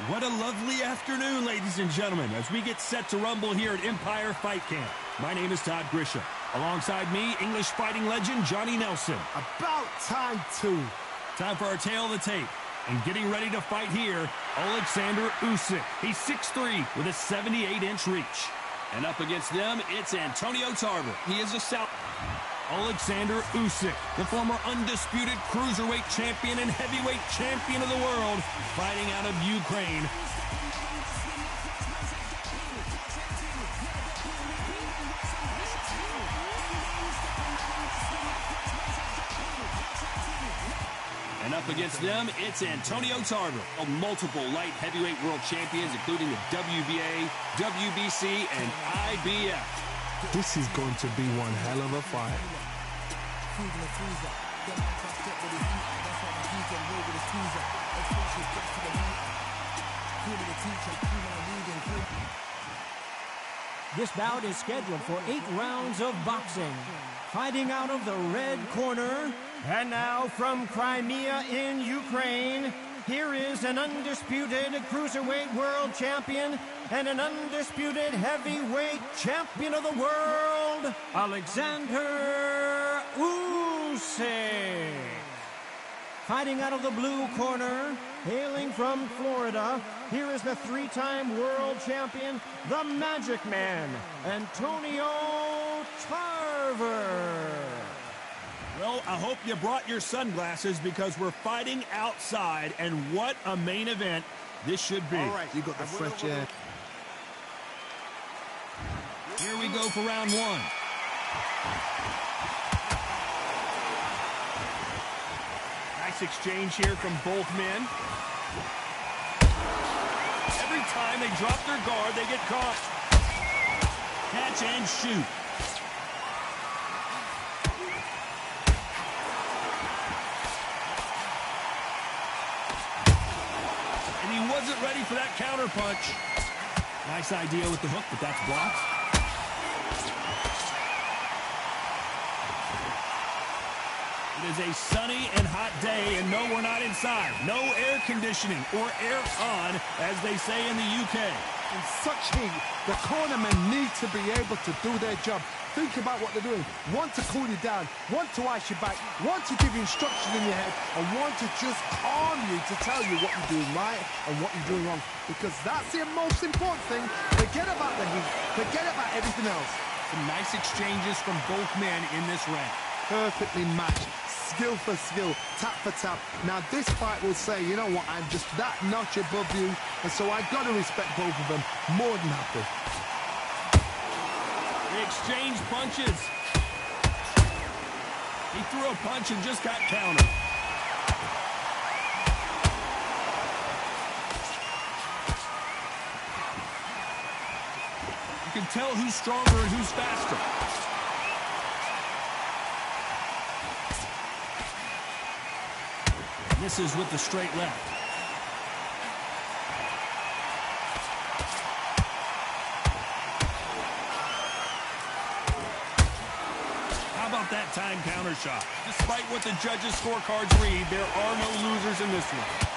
What a lovely afternoon, ladies and gentlemen, as we get set to rumble here at Empire Fight Camp. My name is Todd Grisham. Alongside me, English fighting legend Johnny Nelson. About time, too. Time for our tale of the tape. And getting ready to fight here, Alexander Usyk. He's 6'3", with a 78-inch reach. And up against them, it's Antonio Tarver. He is a South. Alexander Usyk, the former undisputed cruiserweight champion and heavyweight champion of the world, fighting out of Ukraine. And up against them, it's Antonio Tarver, multiple light heavyweight world champions, including the WBA, WBC, and IBF. This is going to be one hell of a fight. This bout is scheduled for 8 rounds of boxing. Fighting out of the red corner, and now from Crimea in Ukraine, here is an undisputed cruiserweight world champion and an undisputed heavyweight champion of the world, Alexander Usyk. Fighting out of the blue corner, hailing from Florida, here is the 3-time world champion, the Magic Man, Antonio Tarver. Well, I hope you brought your sunglasses because we're fighting outside, and what a main event this should be. All right, you got the fresh air. Here we go for round one. Nice exchange here from both men. Every time they drop their guard, they get caught. Catch and shoot. And he wasn't ready for that counter punch. Nice idea with the hook, but that's blocked. It is a sunny and hot day, and no, we're not inside. No air conditioning or air con, as they say in the UK. In such heat, the cornermen need to be able to do their job. Think about what they're doing. One to cool you down, one to ice you back, one to give you instructions in your head, and one to just calm you to tell you what you're doing right and what you're doing wrong. Because that's the most important thing. Forget about the heat. Forget about everything else. Some nice exchanges from both men in this round. Perfectly matched. Skill for skill, tap for tap. Now this fight will say, you know what, I'm just that notch above you, and so I got to respect both of them more than happy. They exchanged punches. He threw a punch and just got countered. You can tell who's stronger and who's faster. Misses with the straight left. How about that time counter shot? Despite what the judges' scorecards read, there are no losers in this one.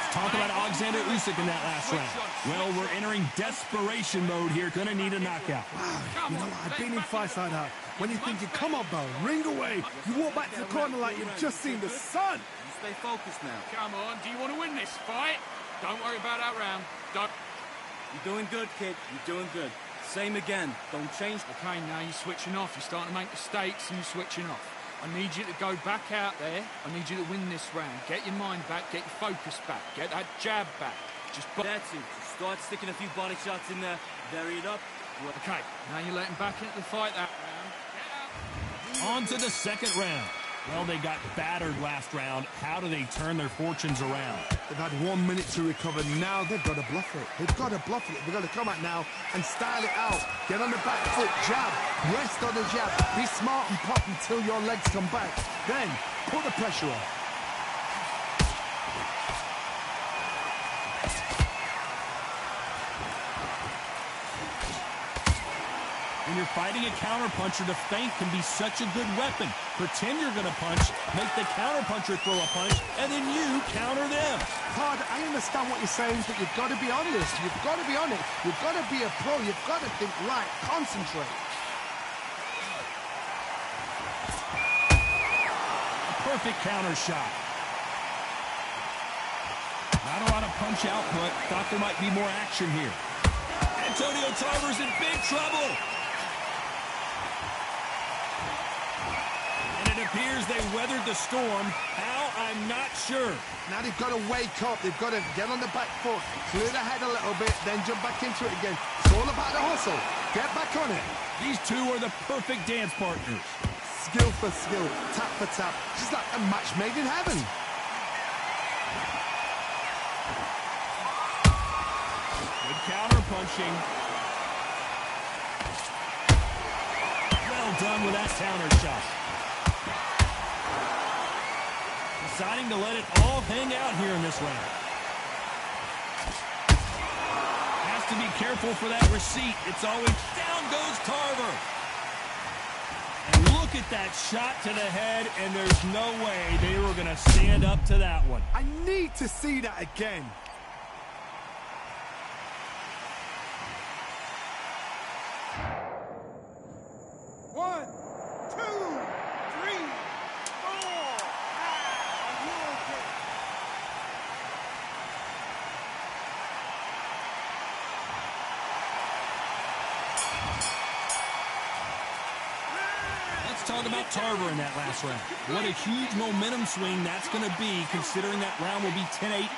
Talk about Alexander Usyk in that last round. Well, we're entering desperation mode here. Gonna need a knockout. Wow, you know what? I've been in fights like that. When you're thinking, come on, bro, ring away. You walk back to the corner like you've just seen the sun. You stay focused now. Come on, do you want to win this fight? Don't worry about that round. Don't. You're doing good, kid. You're doing good. Same again. Don't change. Okay, now you're switching off. You're starting to make mistakes and you're switching off. I need you to go back out there. I need you to win this round. Get your mind back. Get your focus back. Get that jab back. Just. That's it. Just start sticking a few body shots in there. Vary it up. Okay, now you're letting back into the fight that round. Get out. On to the second round. Well, they got battered last round. How do they turn their fortunes around? They've had 1 minute to recover. Now they've got to bluff it. They've got to bluff it. They've got to come out now and style it out. Get on the back foot, jab. Rest on the jab. Be smart and pop until your legs come back. Then put the pressure on. When you're fighting a counterpuncher, the feint can be such a good weapon. Pretend you're going to punch, make the counterpuncher throw a punch, and then you counter them. Todd, I understand what you're saying, but you've got to be honest. You've got to be on it. You've got to be a pro. You've got to think right. Concentrate. A perfect counter shot. Not a lot of punch output. Thought there might be more action here. Antonio Tarver's in big trouble. And it appears they weathered the storm. How? I'm not sure. Now they've got to wake up. They've got to get on the back foot, clear the head a little bit, then jump back into it again. It's all about the hustle. Get back on it. These two are the perfect dance partners. Skill for skill, tap for tap. Just like a match made in heaven. Good counter punching. Well done with that counter shot. Deciding to let it all hang out here in this round. Has to be careful for that receipt. It's always down goes Tarver. And look at that shot to the head, and there's no way they were going to stand up to that one. I need to see that again. One, two, three, four. Are you okay? Let's talk about Tarver in that last round. What a huge momentum swing that's going to be, considering that round will be 10-8.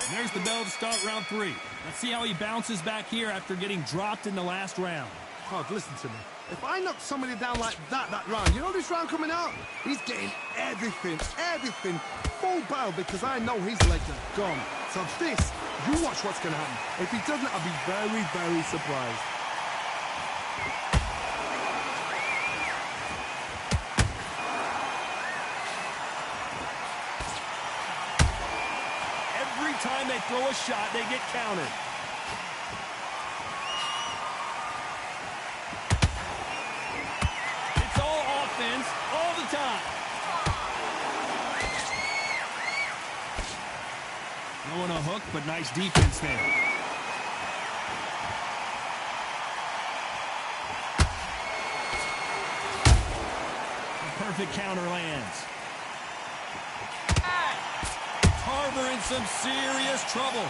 And there's the bell to start round 3. Let's see how he bounces back here after getting dropped in the last round. Todd, listen to me. If I knock somebody down like that round, you know this round coming out? He's getting everything, full barrel, because I know his legs are gone. So this, you watch what's going to happen. If he doesn't, I'll be very, very surprised. Every time they throw a shot, they get countered. It's all offense, all the time. Throwing a hook, but nice defense there. A perfect counter lands. Tarver in some serious trouble.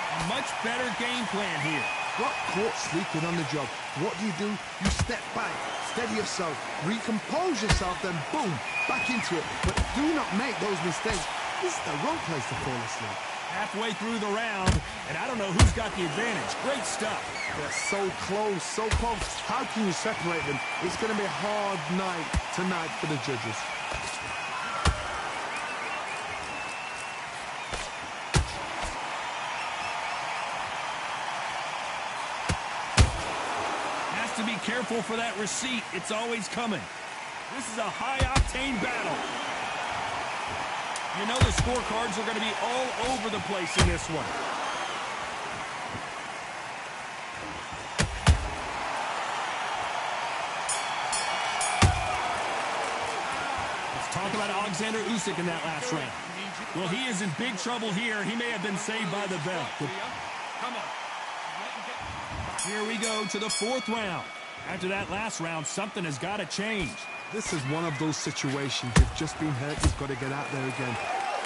A much better game plan here. Got caught sleeping on the job. What do? You step back, steady yourself, recompose yourself, then boom, back into it. But do not make those mistakes. This is the wrong place to fall asleep. Halfway through the round, and I don't know who's got the advantage. Great stuff. They're so close, so close. How can you separate them? It's going to be a hard night tonight for the judges. Has to be careful for that receipt. It's always coming. This is a high-octane battle. You know the scorecards are going to be all over the place in this one. Let's talk about Alexander Usyk in that last round. Well, he is in big trouble here. He may have been saved by the bell. Come on. Here we go to the 4th round. After that last round, something has got to change. This is one of those situations. You've just been hurt. You've got to get out there again.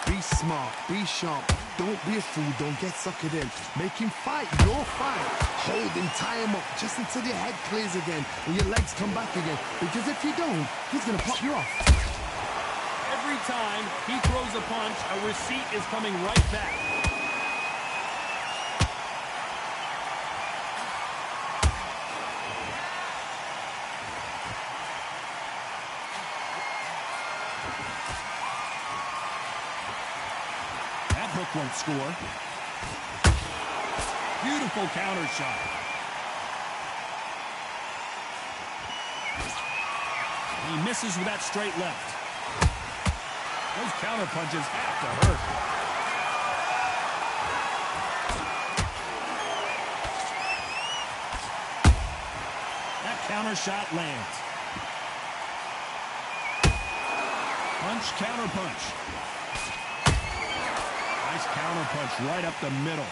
Be smart. Be sharp. Don't be a fool. Don't get suckered in. Make him fight your fight. Hold him. Tie him up just until your head clears again and your legs come back again. Because if you don't, he's going to pop you off. Every time he throws a punch, a receipt is coming right back. Won't score. Beautiful counter shot. He misses with that straight left. Those Those counter punches have to hurt. That counter shot lands. Punch, counter punch. Nice counter punch right up the middle.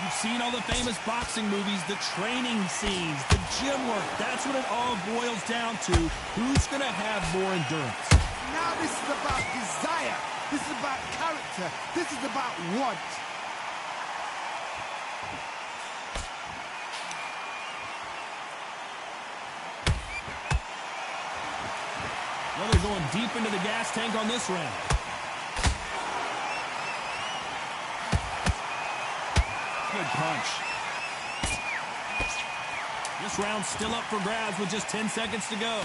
You've seen all the famous boxing movies, the training scenes, the gym work. That's what it all boils down to. Who's going to have more endurance? Now this is about desire. This is about character. This is about want. Well, they're going deep into the gas tank on this round. Good punch. This round's still up for grabs with just 10 seconds to go.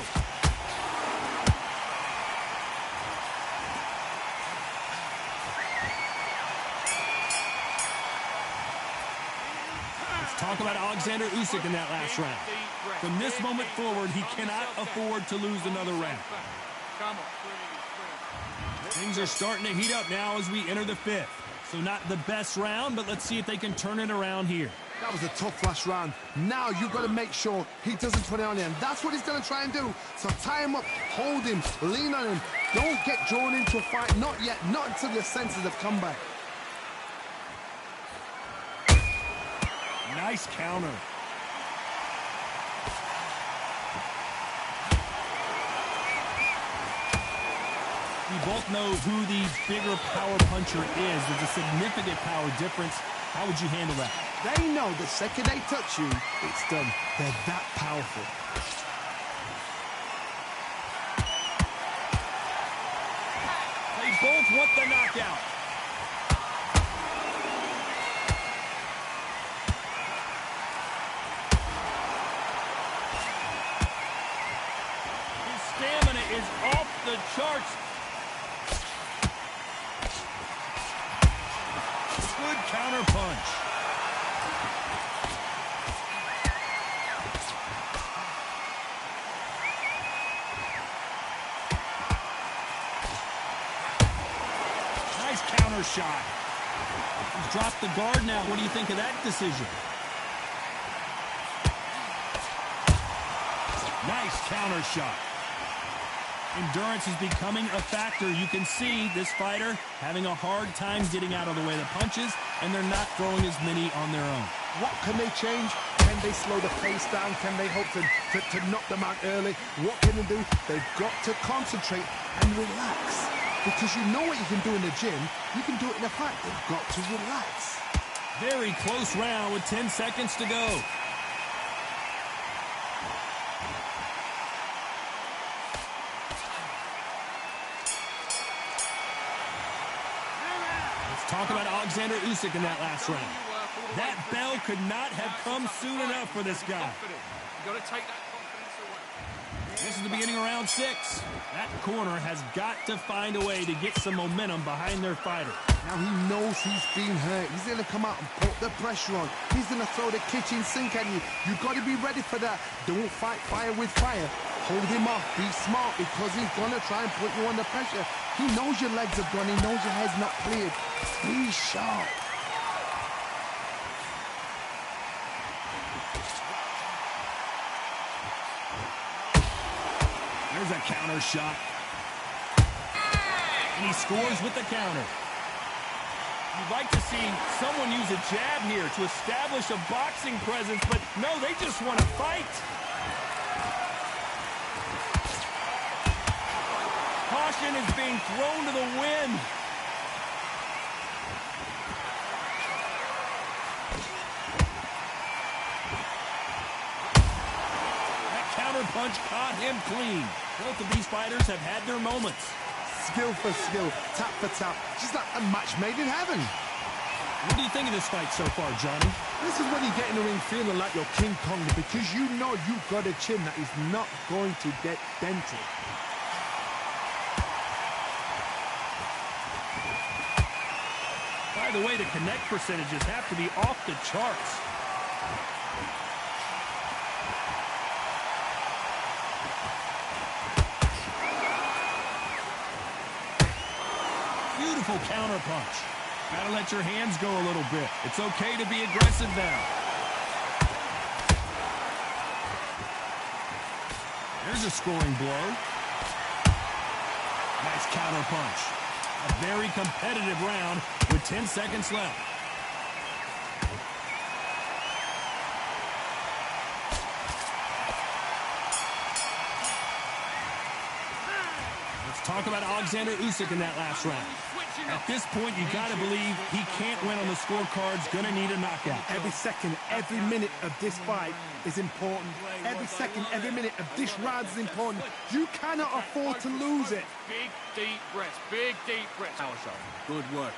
Let's talk about Alexander Usyk in that last round. From this moment forward, he cannot afford to lose another round. Things are starting to heat up now as we enter the fifth. So not the best round, but let's see if they can turn it around here. That was a tough last round. Now you've got to make sure he doesn't put it on him. That's what he's going to try and do. So tie him up, hold him, lean on him. Don't get drawn into a fight. Not yet. Not until your senses have come back. Nice counter. We both know who the bigger power puncher is. There's a significant power difference. How would you handle that? They know the second they touch you, it's done. They're that powerful. They both want the knockout. His stamina is off the charts. Good counter punch. Nice counter shot. He's dropped the guard now. What do you think of that decision? Nice counter shot. Endurance is becoming a factor. You can see this fighter having a hard time getting out of the way of the punches, and they're not throwing as many on their own. What can they change? Can they slow the pace down? Can they hope to knock them out early? What can they do? They've got to concentrate and relax. Because you know what you can do in the gym, you can do it in a fight. They've got to relax. Very close round with 10 seconds to go. Talk about Alexander Usyk in that last round. That bell could not have come soon enough for this guy. This is the beginning of round 6. That corner has got to find a way to get some momentum behind their fighter. Now he knows he's been hurt. He's going to come out and put the pressure on. He's going to throw the kitchen sink at you. You've got to be ready for that. Don't fight fire with fire. Hold him off. Be smart because he's going to try and put you under pressure. He knows your legs are gone. He knows your head's not cleared. Be sharp. There's a counter shot. And he scores with the counter. You'd like to see someone use a jab here to establish a boxing presence, but no, they just want to fight. Caution is being thrown to the wind. That counter punch caught him clean. Both of these fighters have had their moments. Skill for skill, tap for tap. Just like a match made in heaven. What do you think of this fight so far, Johnny? This is when you get in the ring feeling like you're King Kong because you know you've got a chin that is not going to get dented. By the way, the connect percentages have to be off the charts. Beautiful counter punch. Gotta let your hands go a little bit. It's okay to be aggressive now. There's a scoring blow. Nice counter punch. A very competitive round with 10 seconds left. Let's talk about Alexander Usyk in that last round. At this point, you got to believe he can't win on the scorecards. Going to need a knockout. Every second, every minute of this fight is important. Every second, every minute of this round is important. You cannot afford to lose it. Big, deep breaths. Big, deep breaths. Power shot. Good work.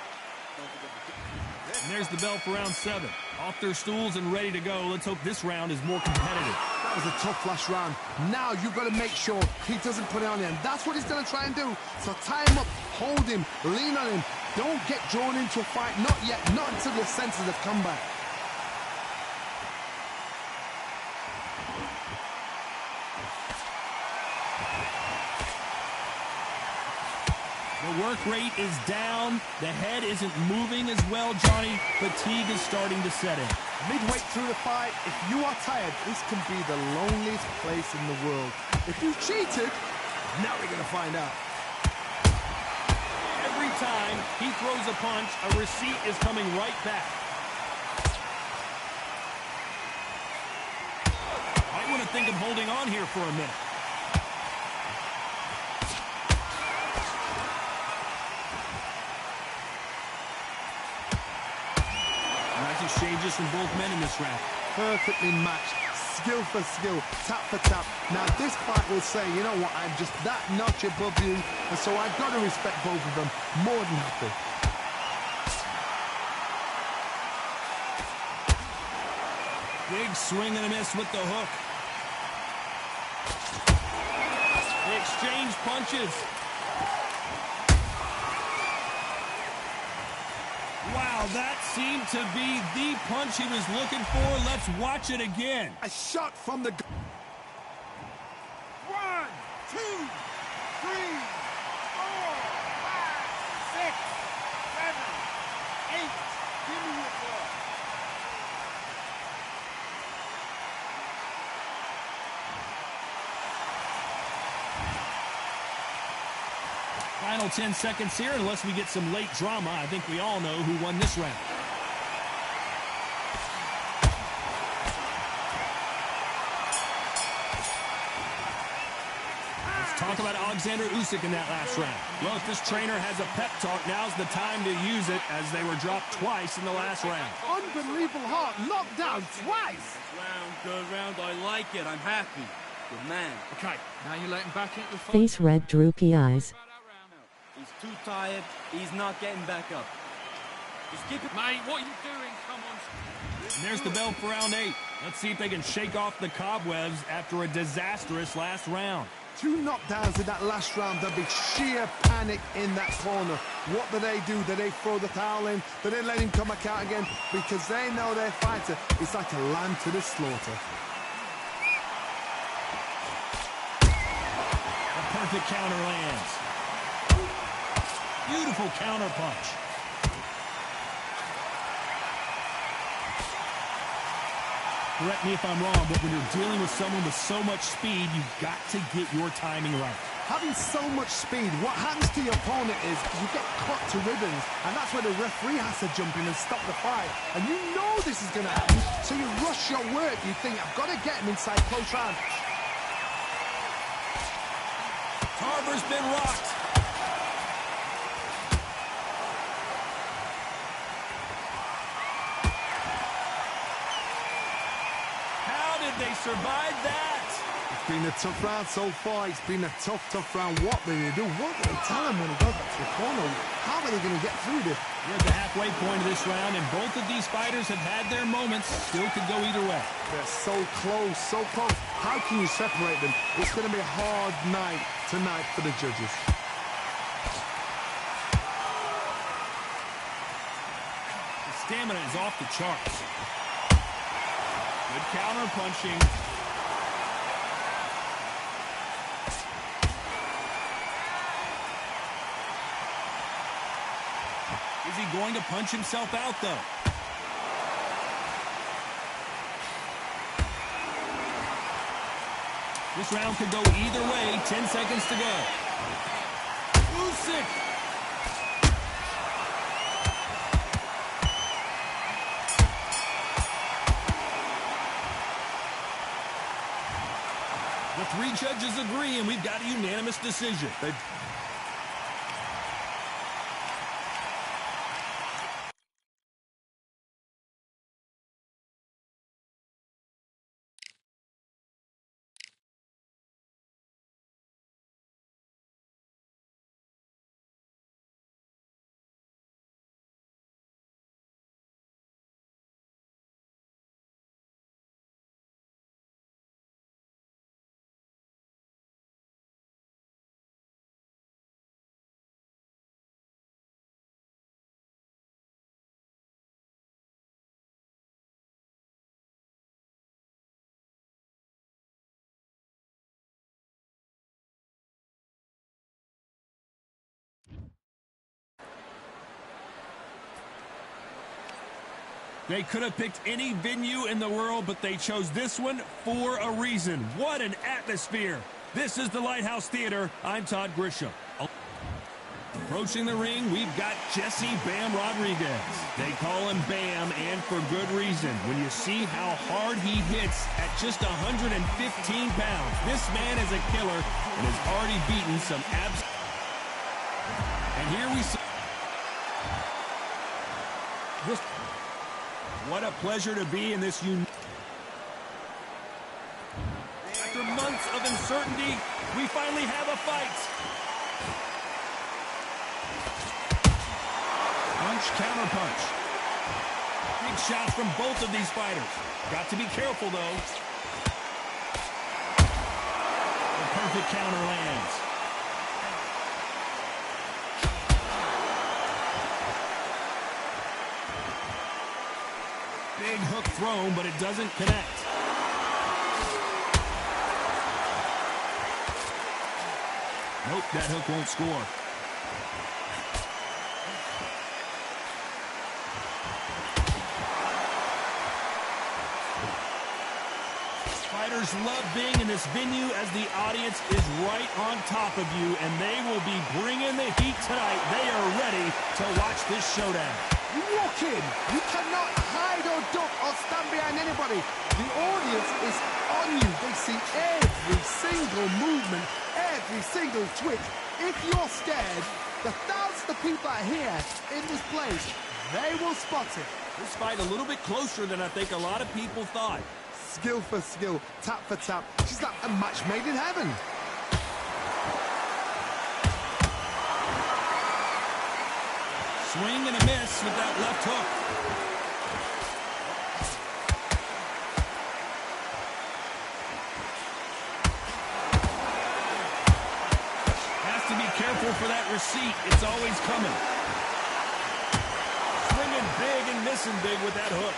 And there's the bell for round 7. Off their stools and ready to go. Let's hope this round is more competitive. That was a tough last round. Now you've got to make sure he doesn't put it on him. That's what he's going to try and do. So tie him up, hold him, lean on him. Don't get drawn into a fight. Not yet. Not until your senses have come back. The work rate is down. The head isn't moving as well, Johnny. Fatigue is starting to set in. Midway through the fight, if you are tired, this can be the loneliest place in the world. If you've cheated, now we're going to find out. Every time he throws a punch, a receipt is coming right back. Might want to think of holding on here for a minute. Nice exchanges from both men in this round. Perfectly matched, skill for skill, tap for tap. Now this fight will say, you know what, I'm just that notch above you, and so I've got to respect both of them more than happy. Big swing and a miss with the hook. They exchange punches. Wow, that seemed to be the punch he was looking for. Let's watch it again. A shot from the... 1, 2, 3, 4, 5, 6, 7, 8. Give me your ball. Final 10 seconds here, unless we get some late drama. I think we all know who won this round. Let's talk about Alexander Usyk in that last round. Well, if this trainer has a pep talk, now's the time to use it, as they were dropped twice in the last round. Unbelievable heart, knocked down twice. Good round. I like it. I'm happy. Good man. Okay, now you're letting back into the fight. Face red, droopy eyes. He's too tired. He's not getting back up. Just keep it. Mate, what are you doing? Come on. And there's the bell for round 8. Let's see if they can shake off the cobwebs after a disastrous last round. 2 knockdowns in that last round. There'll be sheer panic in that corner. What do? Do they throw the towel in? Do they let him come back out again? Because they know their fighter is like a lamb to the slaughter. A perfect counter lands. Beautiful counter punch. Correct me if I'm wrong, but when you're dealing with someone with so much speed, you've got to get your timing right. Having so much speed, what happens to your opponent is you get cut to ribbons, and that's where the referee has to jump in and stop the fight. And you know this is going to happen, so you rush your work. You think, I've got to get him inside close round. Tarver's been rocked. They survived that. It's been a tough round so far. It's been a tough round. What do they do? What do they tell him when he goes back to the corner? How are they going to get through this? We're at the halfway point of this round, and both of these fighters have had their moments. Still could go either way. They're so close, so close. How can you separate them? It's going to be a hard night tonight for the judges. The stamina is off the charts. Good counter punching. Is he going to punch himself out, though? This round could go either way. 10 seconds to go. Usyk. The three judges agree, and we've got a unanimous decision. They could have picked any venue in the world, but they chose this one for a reason. What an atmosphere. This is the Lighthouse Theater. I'm Todd Grisham. Approaching the ring, we've got Jesse Bam Rodriguez. They call him Bam, and for good reason. When you see how hard he hits at just 115 pounds, this man is a killer and has already beaten some abs. And here we see. What a pleasure to be in this After months of uncertainty, we finally have a fight. Punch, counter punch. Big shots from both of these fighters. Got to be careful, though. The perfect counter lands. Big hook thrown, but it doesn't connect. Nope, that hook won't score. Fighters love being in this venue as the audience is right on top of you, and they will be bringing the heat tonight. They are ready to watch this showdown. You walk in, you cannot hide or duck or stand behind anybody. The audience is on you. They see every single movement, every single twitch. If you're scared, the thousands of people that are here in this place, they will spot it. This fight a little bit closer than I think a lot of people thought. Skill for skill, tap for tap. She's like a match made in heaven. Swing and a miss with that left hook. Has to be careful for that receipt. It's always coming. Swinging big and missing big with that hook.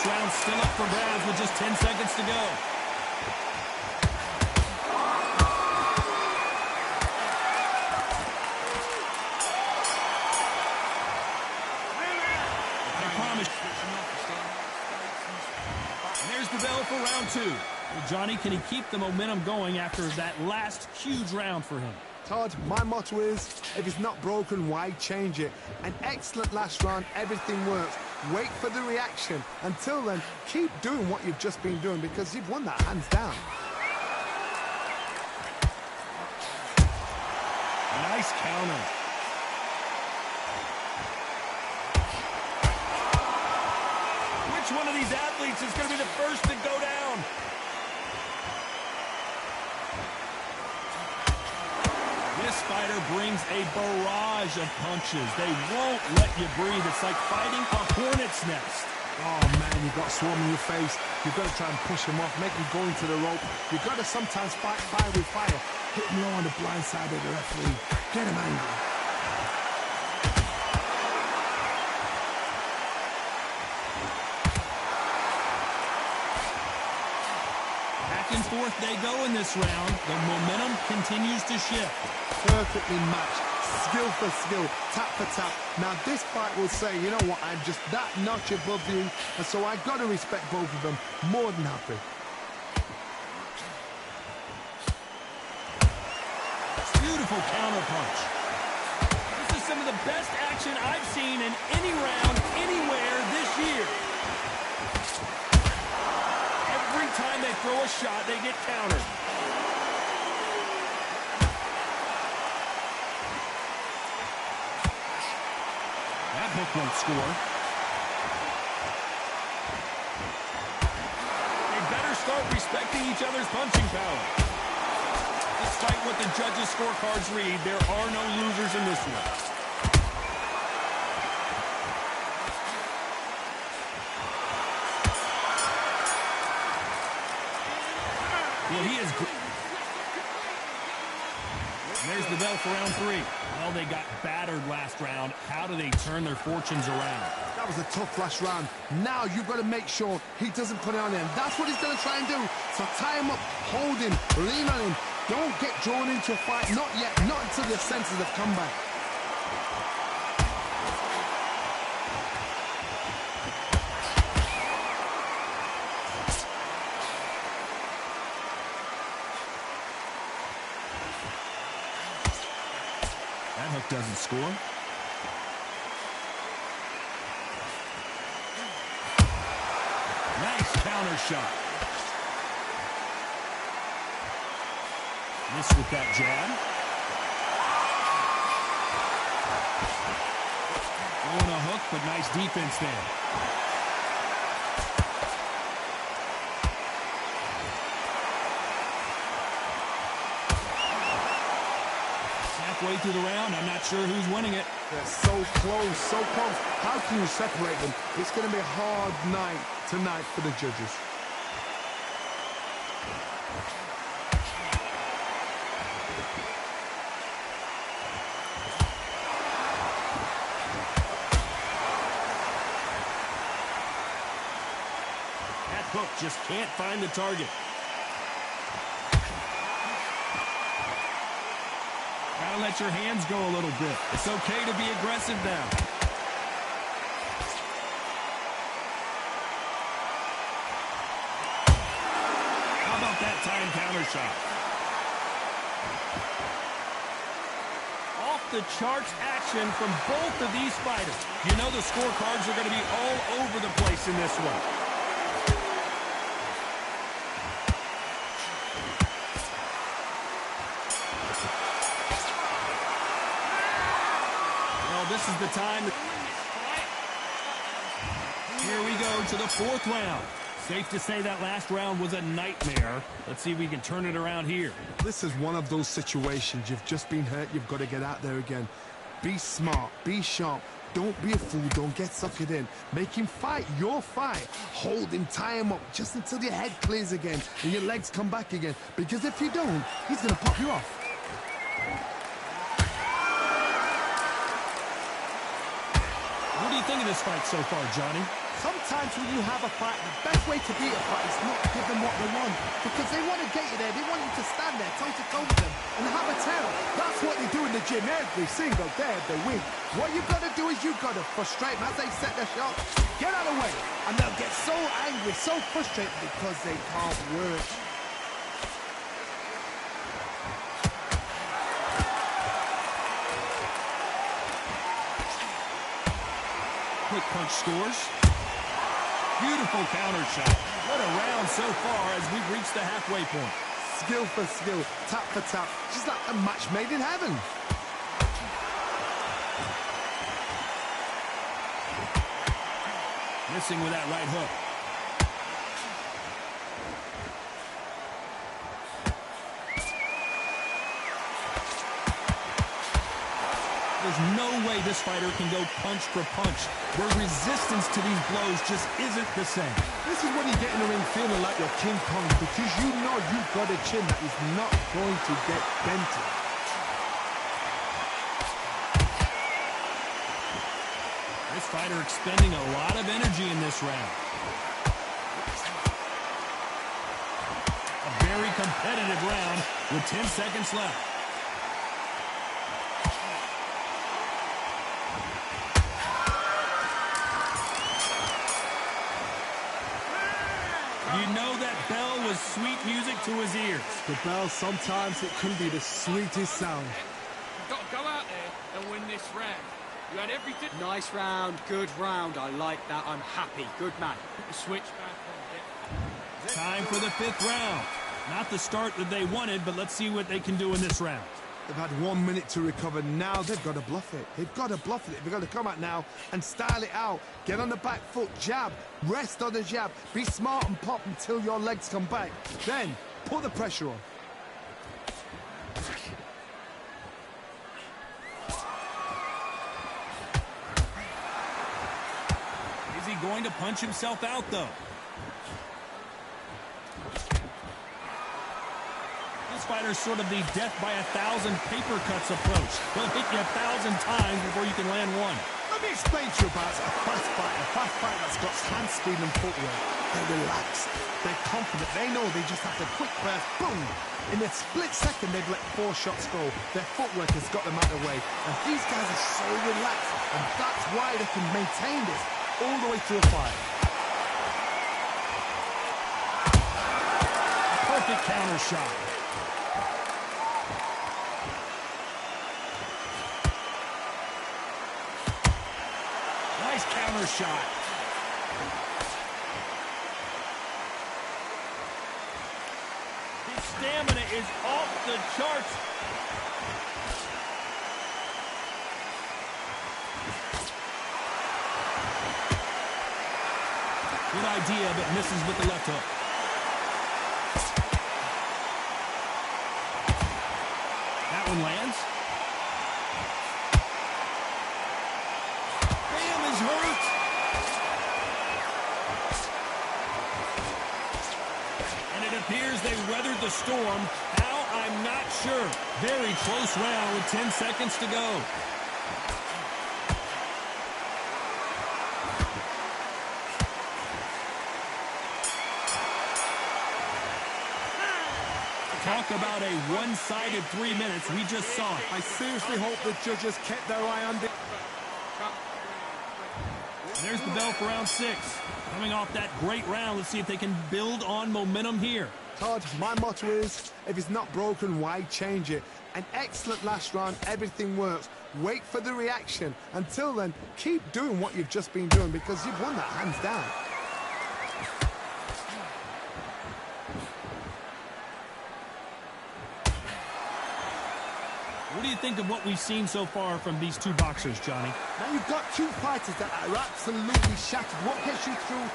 Round still up for grabs with just 10 seconds to go. I promise. And there's the bell for round two. Well, Johnny, can he keep the momentum going after that last huge round for him? Todd, my motto is, if it's not broken, why change it? An excellent last round, everything works. Wait for the reaction. Until then, keep doing what you've just been doing because you've won that hands down. Nice counter. Which one of these athletes is going to be the first to go down? This fighter brings a barrage of punches. They won't let you breathe. It's like fighting a hornet's nest. Oh, man, you've got swarm in your face. You've got to try and push him off, make him go into the rope. You've got to sometimes fight fire with fire. Hit him low on the blind side of the referee. Get him angry. forth they go in this round. The momentum continues to shift. Perfectly matched. Skill for skill, tap for tap. Now this fight will say, you know what, I'm just that notch above you, and so I got to respect both of them. More than happy. Beautiful counter punch. This is some of the best action I've seen in any round, anywhere this year. Every time they throw a shot, they get countered. That hook won't score. They better start respecting each other's punching power. Despite what the judges' scorecards read, there are no losers in this one. Well, he is... There's the bell for round 3. Well, they got battered last round. How do they turn their fortunes around? That was a tough last round. Now you've got to make sure he doesn't put it on him. That's what he's going to try and do. So tie him up, hold him, lean on him. Don't get drawn into a fight. Not yet. Not until your senses have come back. That hook doesn't score. Nice counter shot. Miss with that jab. Throwing a hook, but nice defense there. Halfway through the round, I'm not sure who's winning it. They're so close, so close. How can you separate them? It's going to be a hard night tonight for the judges. That hook just can't find the target. Gotta let your hands go a little bit. It's okay to be aggressive now. How about that time counter shot? Off the charts action from both of these fighters. You know the scorecards are going to be all over the place in this one. This is the time. Here we go to the 4th round. Safe to say that last round was a nightmare. Let's see if we can turn it around here. This is one of those situations. You've just been hurt. You've got to get out there again. Be smart. Be sharp. Don't be a fool. Don't get suckered in. Make him fight your fight. Hold him. Tie him up just until your head clears again and your legs come back again. Because if you don't, he's going to pop you off. What do you think of this fight so far, Johnny? Sometimes when you have a fight, the best way to beat a fight is not give them what they want. Because they want to get you there. They want you to stand there, toe-to-toe with them, and have a tell. That's what they do in the gym every single day of the week. What you've got to do is you've got to frustrate them as they set their shot. Get out of the way. And they'll get so angry, so frustrated because they can't work. Quick punch scores. Beautiful counter shot. What a round so far as we've reached the halfway point. Skill for skill, tap for tap. Just like a match made in heaven. Missing with that right hook. There's no way this fighter can go punch for punch. Their resistance to these blows just isn't the same. This is when you get in the ring feeling like you're King Kong because you know you've got a chin that is not going to get dented. This fighter expending a lot of energy in this round. A very competitive round with 10 seconds left. You know that bell was sweet music to his ears. The bell, sometimes it can be the sweetest sound. You've got to go out there and win this round. You had everything. Nice round, good round. I like that. I'm happy. Good man. Put the switch back on. Time for the 5th round. Not the start that they wanted, but let's see what they can do in this round. They've had 1 minute to recover. Now they've got to bluff it. They've got to bluff it. They've got to come out now and style it out. Get on the back foot, jab, rest on the jab. Be smart and pop until your legs come back. Then put the pressure on. Is he going to punch himself out, though? This fighter's sort of the death by 1,000 paper cuts approach. He'll hit you 1,000 times before you can land one. Let me explain to you about a fast fighter that's got hand speed and footwork. They're relaxed. They're confident. They know they just have to quick burst, boom. In a split second, they've let 4 shots go. Their footwork has got them out of the way. And these guys are so relaxed. And that's why they can maintain this all the way through a fight. Perfect counter shot. Nice counter shot. His stamina is off the charts. Good idea, but misses with the left hook. That one lands. Bam is hurt. And it appears they weathered the storm. How? I'm not sure. Very close round with 10 seconds to go. Talk about a one-sided 3 minutes. We just saw it. I seriously hope the judges kept their eye on the... There's the bell for round 6. Coming off that great round, let's see if they can build on momentum here. Todd, my motto is, if it's not broken, why change it? An excellent last round, everything works. Wait for the reaction. Until then, keep doing what you've just been doing because you've won that hands down. What do you think of what we've seen so far from these two boxers, Johnny? Now you've got two fighters that are absolutely shattered. What gets you through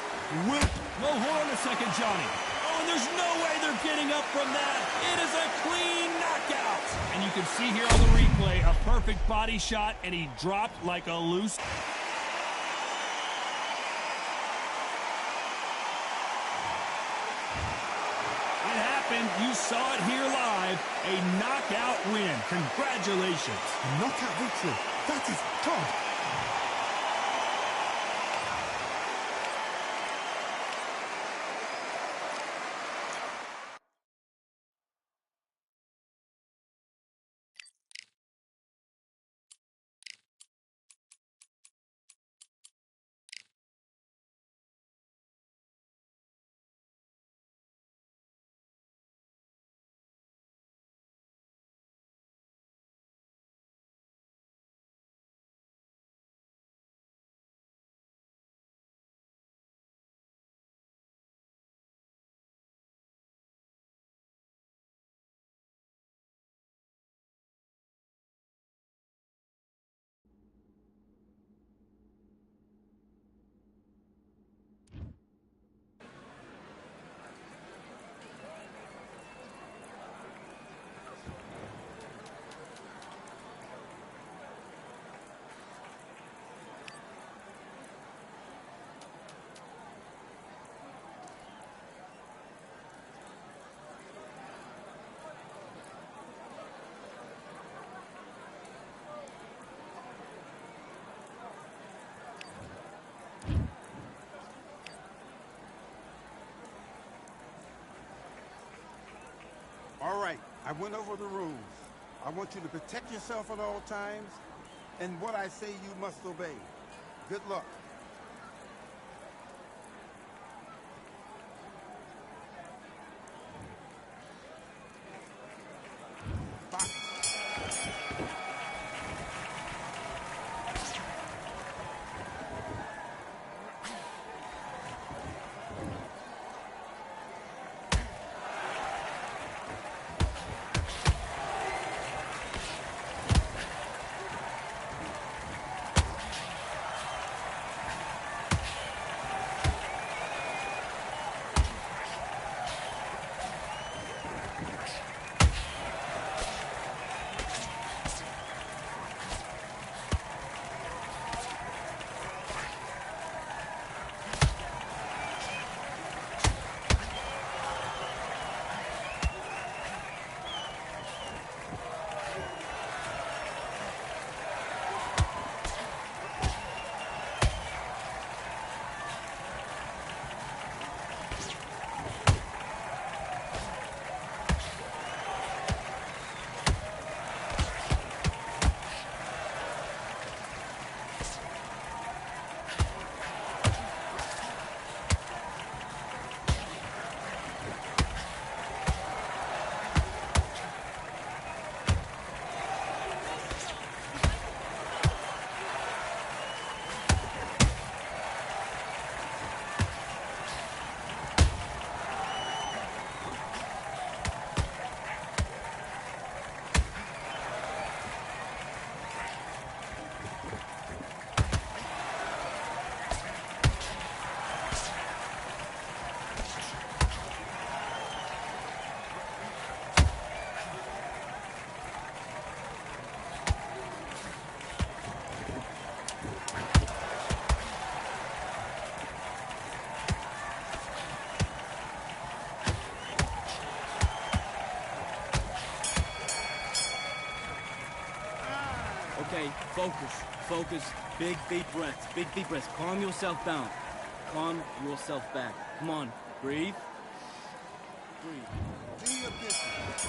will... Well, hold on a second, Johnny. Oh, and there's no way they're getting up from that. It is a clean knockout. And you can see here on the replay, a perfect body shot, and he dropped like a loose... You saw it here live, a knockout win. Congratulations. A knockout victory. That is Todd. I went over the rules. I want you to protect yourself at all times, and what I say you must obey. Good luck. Okay, focus. Big deep breaths. Calm yourself down. Calm yourself back. Come on, breathe. Do your business.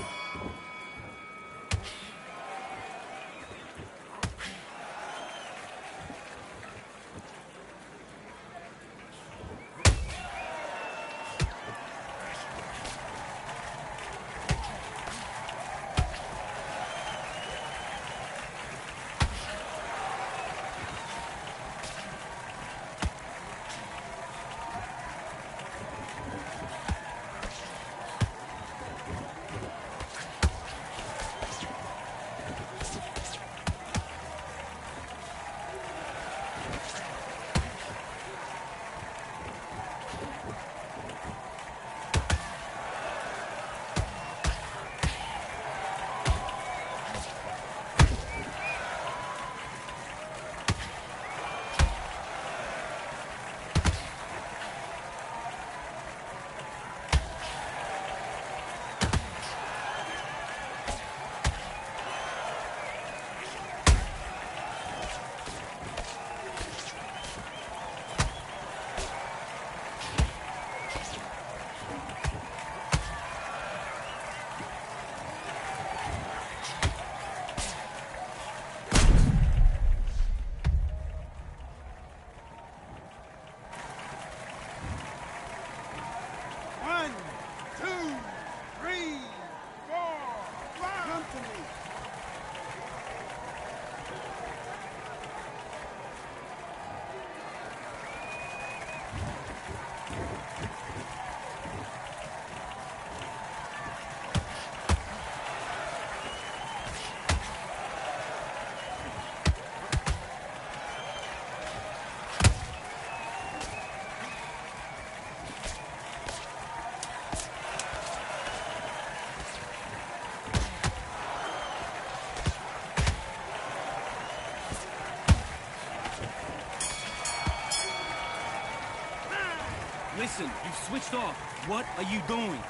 Listen, you've switched off. What are you doing?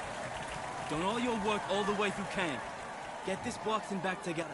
Done all your work all the way through camp. Get this boxing back together.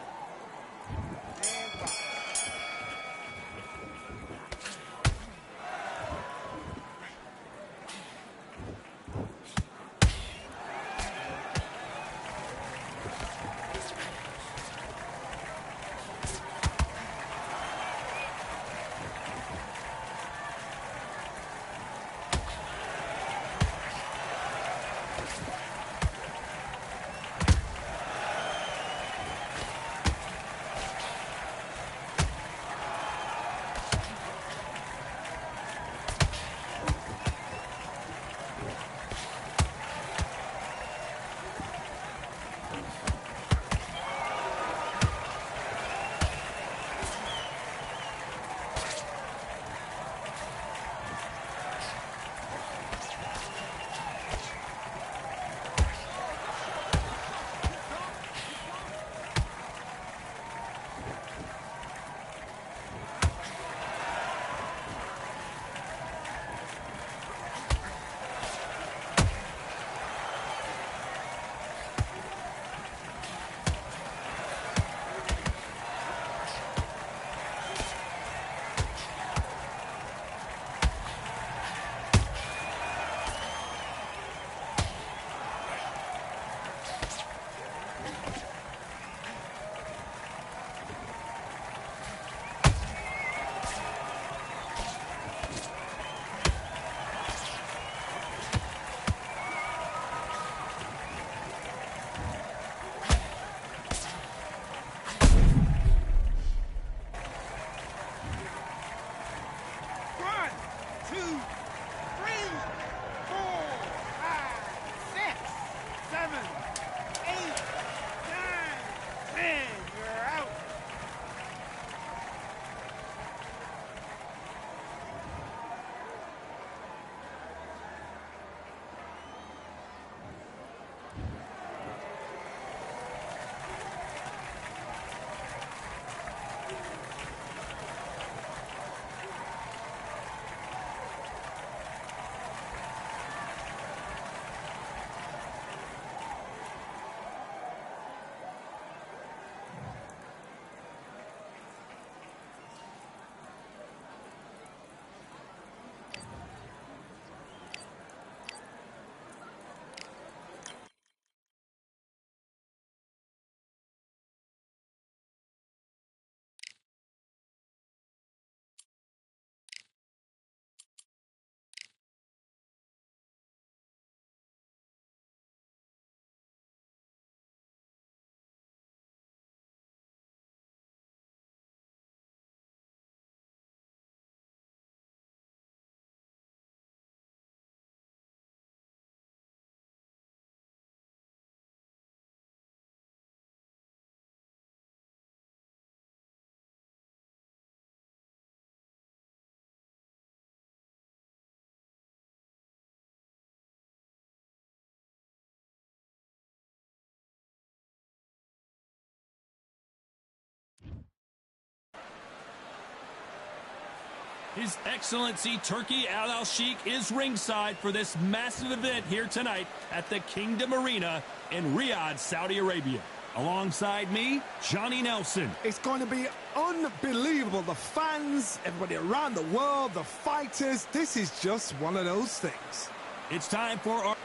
His Excellency Turki Al-Sheikh is ringside for this massive event here tonight at the Kingdom Arena in Riyadh, Saudi Arabia. Alongside me, Johnny Nelson. It's going to be unbelievable. The fans, everybody around the world, the fighters. This is just one of those things. It's time for our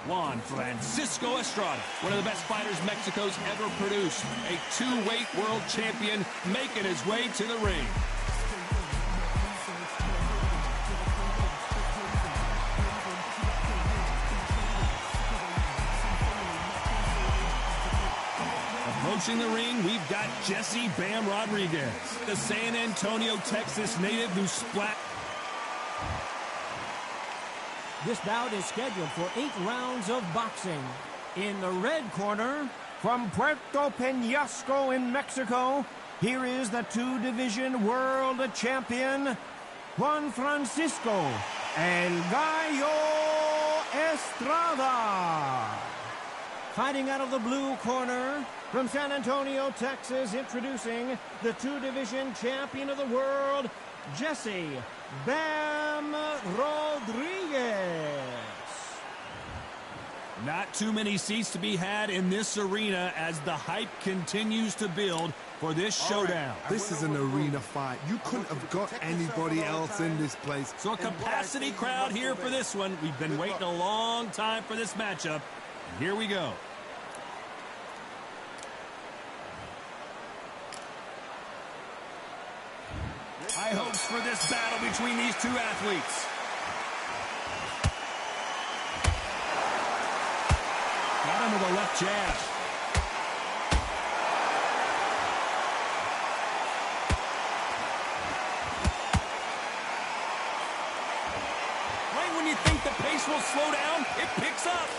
Juan Francisco Estrada, one of the best fighters Mexico's ever produced. A two-weight world champion making his way to the ring. Approaching the ring, we've got Jesse Bam Rodriguez, the San Antonio, Texas native who splat. This bout is scheduled for 8 rounds of boxing. In the red corner, from Puerto Peñasco in Mexico, here is the two-division world champion, Juan Francisco El Gallo Estrada. Fighting out of the blue corner, from San Antonio, Texas, introducing the two-division champion of the world, Jesse Bam Rodriguez. Not too many seats to be had in this arena as the hype continues to build for this showdown. This is an arena fight. You couldn't have got anybody else in this place. So a capacity crowd here for this one. We've been waiting a long time for this matchup. Here we go. High hopes for this battle between these two athletes. Got him with a left jab. Right when you think the pace will slow down, it picks up.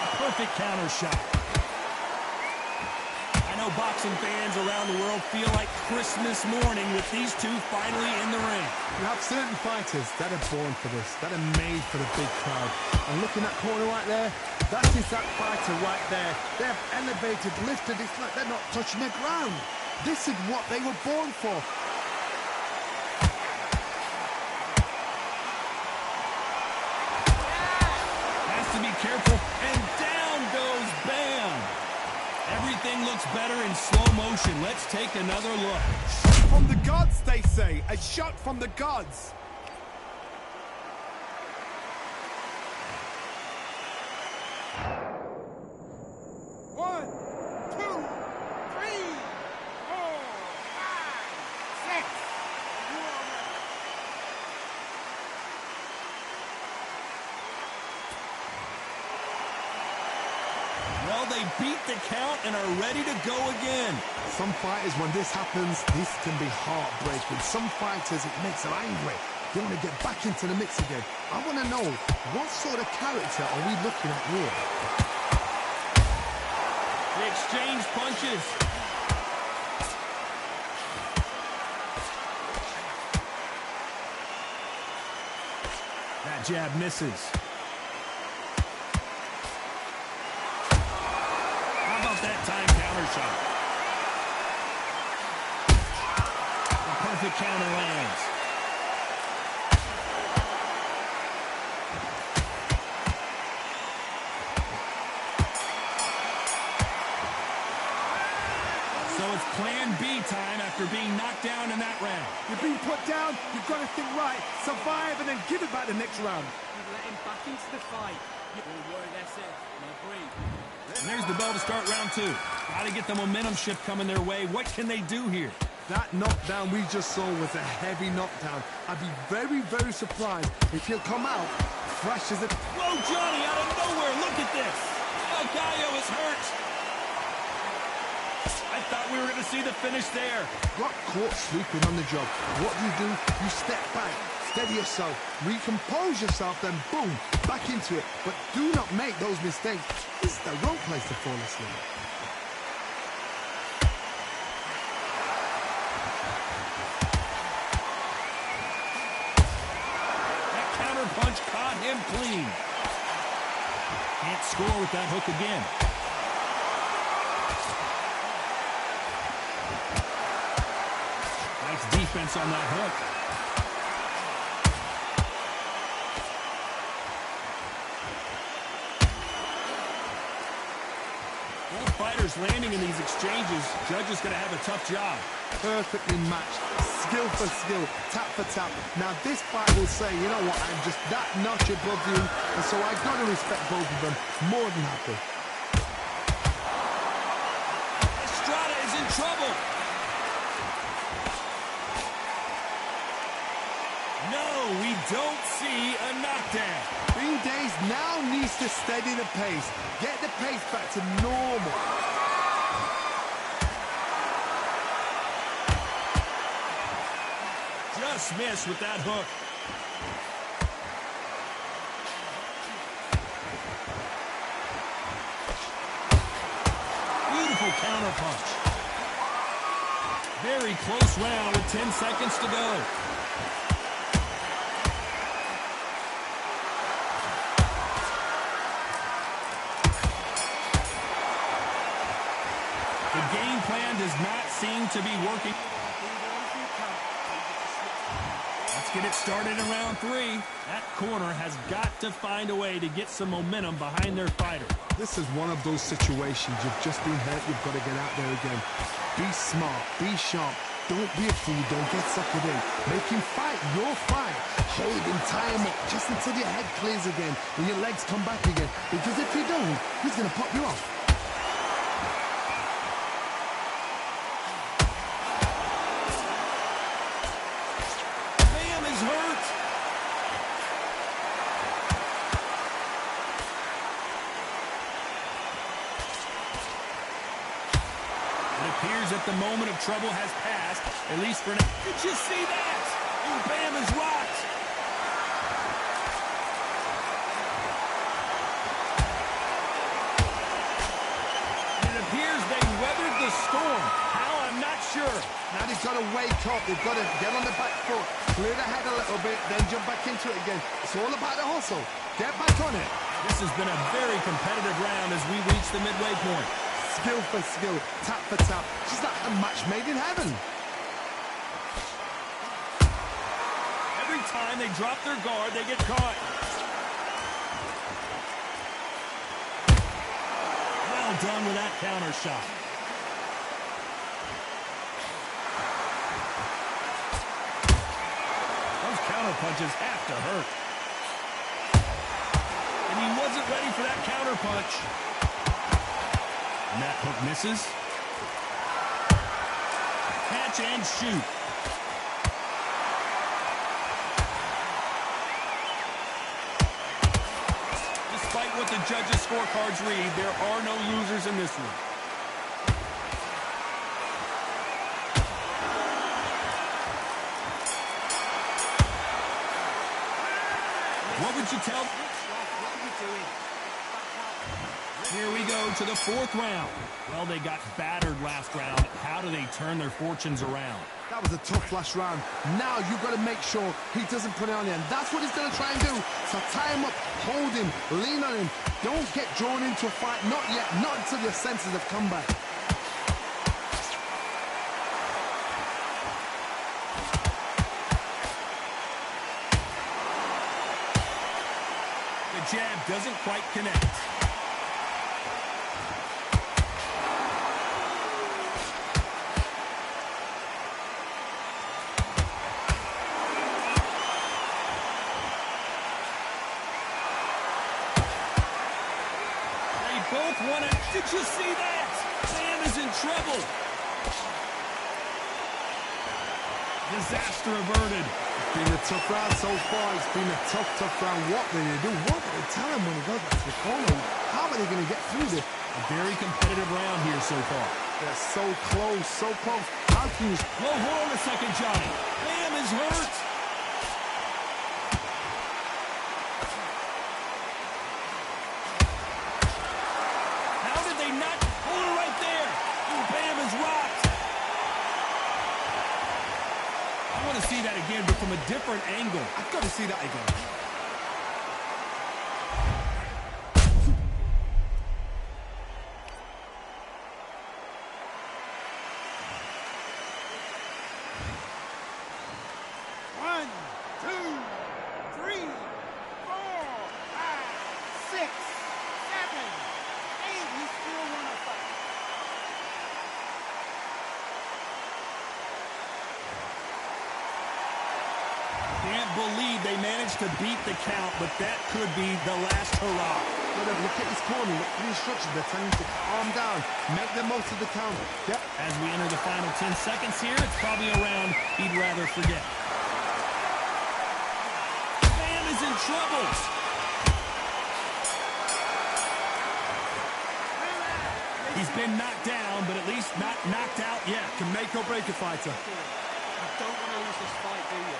A perfect counter shot. I know boxing fans around the world feel like Christmas morning with these two finally in the ring. You have certain fighters that are born for this, that are made for the big crowd. And looking at that corner right there, that is that fighter right there. They have elevated, lifted, it's like they're not touching the ground. This is what they were born for. Has to be careful, and down goes Bam. Everything looks better in slow motion. Let's take another look. From the gods, they say. A shot from the gods. One, two, three, 4, 5, 6. Well, they beat the count and are ready to go again. Some fighters, when this happens, this can be heartbreaking. Some fighters, it makes them angry. They want to get back into the mix again. I want to know, what sort of character are we looking at here? They exchange punches. That jab misses. How about that time counter shot? The perfect counter lands. So it's plan B time after being knocked down in that round. You're being put down, you've got to think right, survive, and then give it back the next round. You've let him back into the fight. Don't worry, that's it. Now breathe. And there's the bell to start round 2. Got to get the momentum shift coming their way. What can they do here? That knockdown we just saw was a heavy knockdown. I'd be very, very surprised if he'll come out fresh as a... Whoa, Johnny, out of nowhere. Look at this. El Gallo is hurt. I thought we were going to see the finish there. Got caught sleeping on the job. What do? You step back, steady yourself, recompose yourself, then boom, back into it. But do not make those mistakes. This is the wrong place to fall asleep. That counter punch caught him clean. Can't score with that hook again. Nice defense on that hook. Both fighters landing in these exchanges. Judge is going to have a tough job. Perfectly matched, skill for skill, tap for tap. Now this fight will say, you know what, I'm just that notch above you, and so I've got to respect both of them. More than happy. Estrada is in trouble. No, we don't see a knockdown. Green Days now needs to steady the pace, get the pace back to normal. Just missed with that hook. Beautiful counter punch. Very close round with 10 seconds to go. The game plan does not seem to be working. Let's get it started in round 3. That corner has got to find a way to get some momentum behind their fighter. This is one of those situations. You've just been hurt. You've got to get out there again. Be smart. Be sharp. Don't be a fool. Don't get suckered in. Make him fight your fight. Hold him, tie him up, just until your head clears again and your legs come back again. Because if you don't, he's going to pop you off. Appears that the moment of trouble has passed, at least for now. Did you see that? And Bam is rocked. And it appears they weathered the storm. How? I'm not sure. Now they've got to wake up. They've got to get on the back foot, clear the head a little bit, then jump back into it again. It's all about the hustle. Get back on it. This has been a very competitive round as we reach the midway point. Skill for skill, tap for tap. Just like a match made in heaven. Every time they drop their guard, they get caught. Well done with that counter shot. Those counter punches have to hurt. And he wasn't ready for that counter punch. And that hook misses. Catch and shoot. Despite what the judges' scorecards read, there are no losers in this one. What would you tell? Here we go to the 4th round. Well, they got battered last round. How do they turn their fortunes around? That was a tough last round. Now you've got to make sure he doesn't put it on you. And that's what he's going to try and do. So tie him up, hold him, lean on him. Don't get drawn into a fight. Not yet. Not until your senses have come back. The jab doesn't quite connect. Both want it. Did you see that? Sam is in trouble. Disaster averted. It's been a tough round so far. It's been a tough round. What do they do? What do they tell him when he goes back to the corner? How are they going to get through this? A very competitive round here so far. They're so close, so close. How can you... Whoa, hold on a second, Johnny. Bam is hurt. See that again, but from a different angle. I've got to see that again. believe they managed to beat the count, but that could be the last hurrah. Look at his corner, look at the instructions. They're telling him to calm down, make the most of the counter. Yep. As we enter the final 10 seconds here, it's probably a round he'd rather forget. Bam is in trouble. He's been knocked down, but at least not knocked out yet. Can make or break a fighter. You don't want to lose this fight, do you?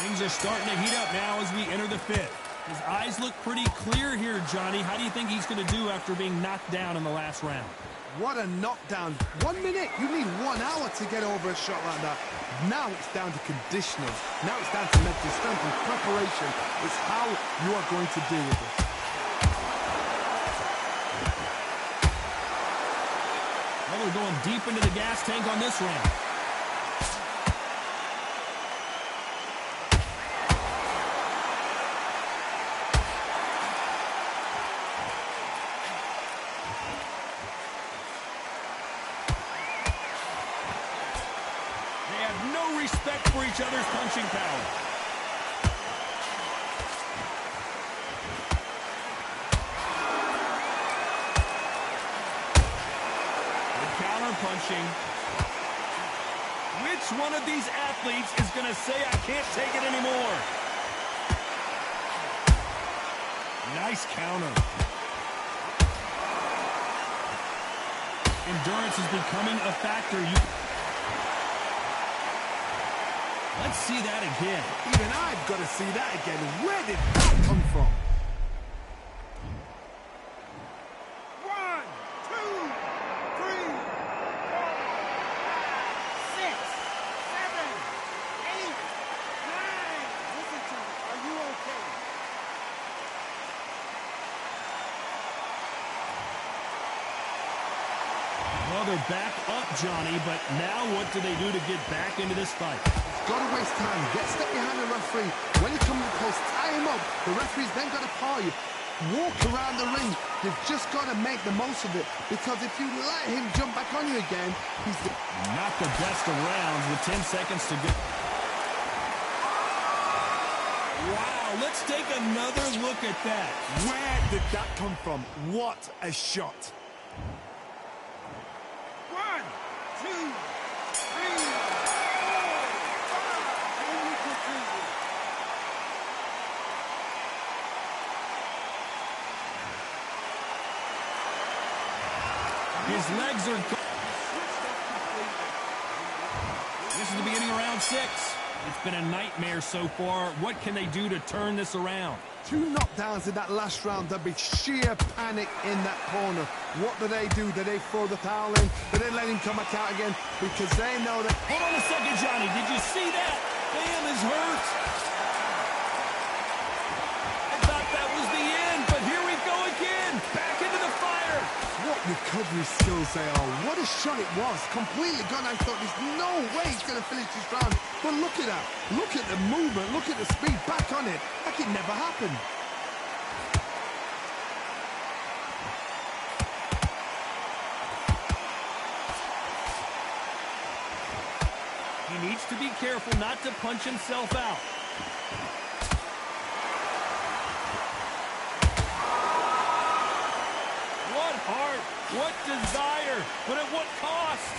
Things are starting to heat up now as we enter the fifth. His eyes look pretty clear here, Johnny. How do you think he's going to do after being knocked down in the last round? What a knockdown. 1 minute. You need 1 hour to get over a shot like that. Now it's down to conditioning. Now it's down to mental strength and preparation. It's how you are going to deal with this. Well, we're going deep into the gas tank on this round. Respect for each other's punching power. Good counter punching. Which one of these athletes is going to say, I can't take it anymore? Nice counter. Endurance is becoming a factor. Let's see that again. Even I've got to see that again. Where did that come from? 1, 2, 3, 4, 5, 6, 7, 8, 9. Listen to me. Are you okay? Well, they're back up, Johnny, but now what do they do to get back into this fight? Got to waste time. Get step behind the referee. When he comes close, tie him up. The referee's then got to paw you. Walk around the ring. You've just got to make the most of it. Because if you let him jump back on you again, he's not the best of rounds with 10 seconds to go. Wow, let's take another look at that. Where did that come from? What a shot. 1, 2, 3. His legs are... This is the beginning of round 6. It's been a nightmare so far. What can they do to turn this around? 2 knockdowns in that last round. There'll be sheer panic in that corner. What do? Do they throw the towel in? Do they let him come back out again? Because they know that... Hold on a second, Johnny. Did you see that? Bam is hurt. I thought that was the end, but here we go again. Back into the fire. What recovery skills they are. What a shot it was. Completely gone. I thought there's no way he's going to finish this round. But look at that. Look at the movement. Look at the speed. Back on it. Like it never happened. He needs to be careful not to punch himself out. What heart, what desire, but at what cost?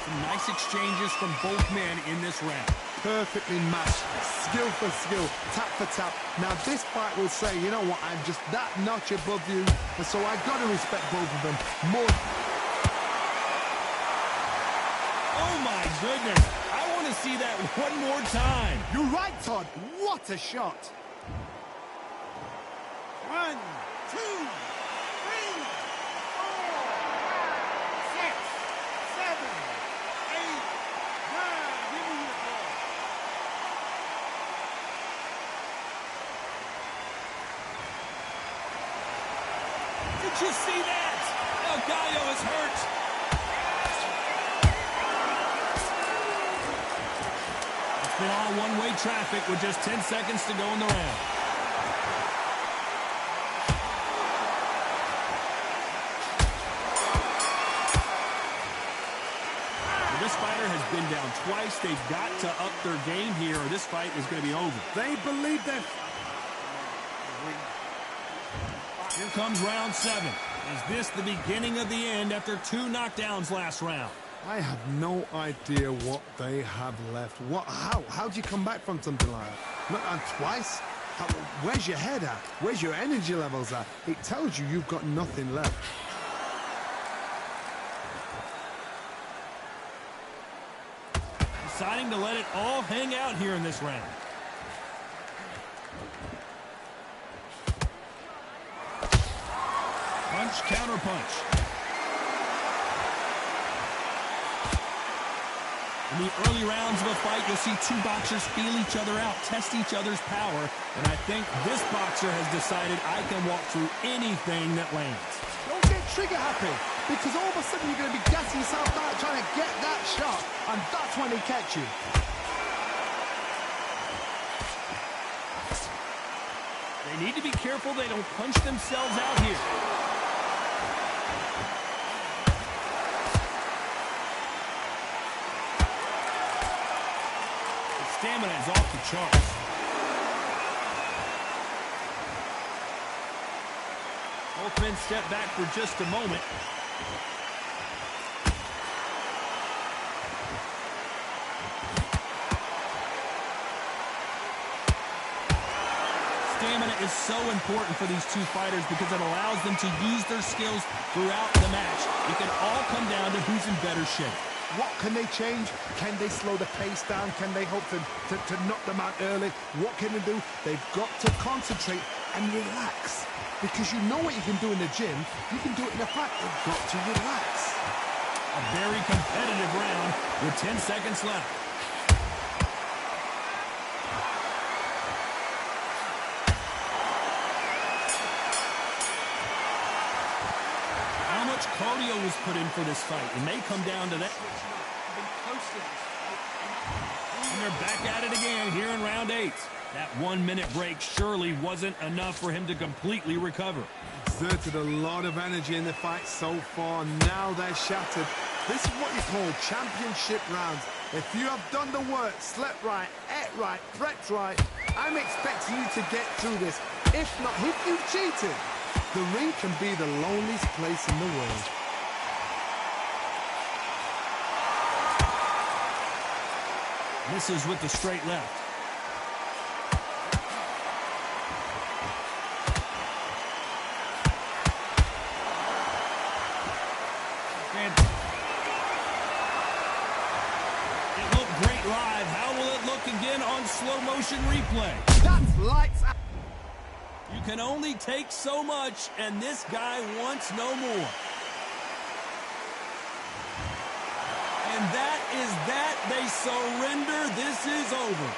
Some nice exchanges from both men in this round. Perfectly matched, skill for skill, tap for tap. Now this fight will say, you know what, I'm just that notch above you, and so I've got to respect both of them more. Oh my goodness, I want to see that one more time. You're right, Todd, what a shot. 1, 2, 3, 4, 5, 6, 7, 8, 9. Give me your ball. Did you see that? El Gallo is hurt. It's been all one-way traffic with just 10 seconds to go in the round. twice. They've got to up their game here, or this fight is going to be over. They believe that. Here comes round 7. Is this the beginning of the end after 2 knockdowns last round? I have no idea what they have left. How do you come back from something like that? Not on twice? Where's your head at? Where's your energy levels at? It tells you you've got nothing left. Deciding to let it all hang out here in this round. Punch, counter punch. In the early rounds of a fight, you'll see 2 boxers feel each other out, test each other's power, and I think this boxer has decided I can walk through anything that lands. Don't get trigger happy, because all of a sudden you're going to be gassing yourself out trying to get that shot, and that's when they catch you. They need to be careful they don't punch themselves out here. Stamina is off the charts. Both men step back for just a moment. Stamina is so important for these 2 fighters because it allows them to use their skills throughout the match. It can all come down to who's in better shape. What can they change? Can they slow the pace down? Can they hope to knock them out early? What can they do? They've got to concentrate and relax. Because you know what you can do in the gym. You can do it in a fight. They've got to relax. A very competitive round with 10 seconds left. How much cardio was put in for this fight? It may come down to that. And they're back at it again here in round 8. That 1-minute break surely wasn't enough for him to completely recover. Exerted a lot of energy in the fight so far. Now they're shattered. This is what you call championship rounds. If you have done the work, slept right, ate right, prepped right, I'm expecting you to get through this. If not, if you've cheated, the ring can be the loneliest place in the world. Misses with the straight left. It looked great live. How will it look again on slow motion replay? That's lights out. You can only take so much, and this guy wants no more. And that is that. They surrender. This is over.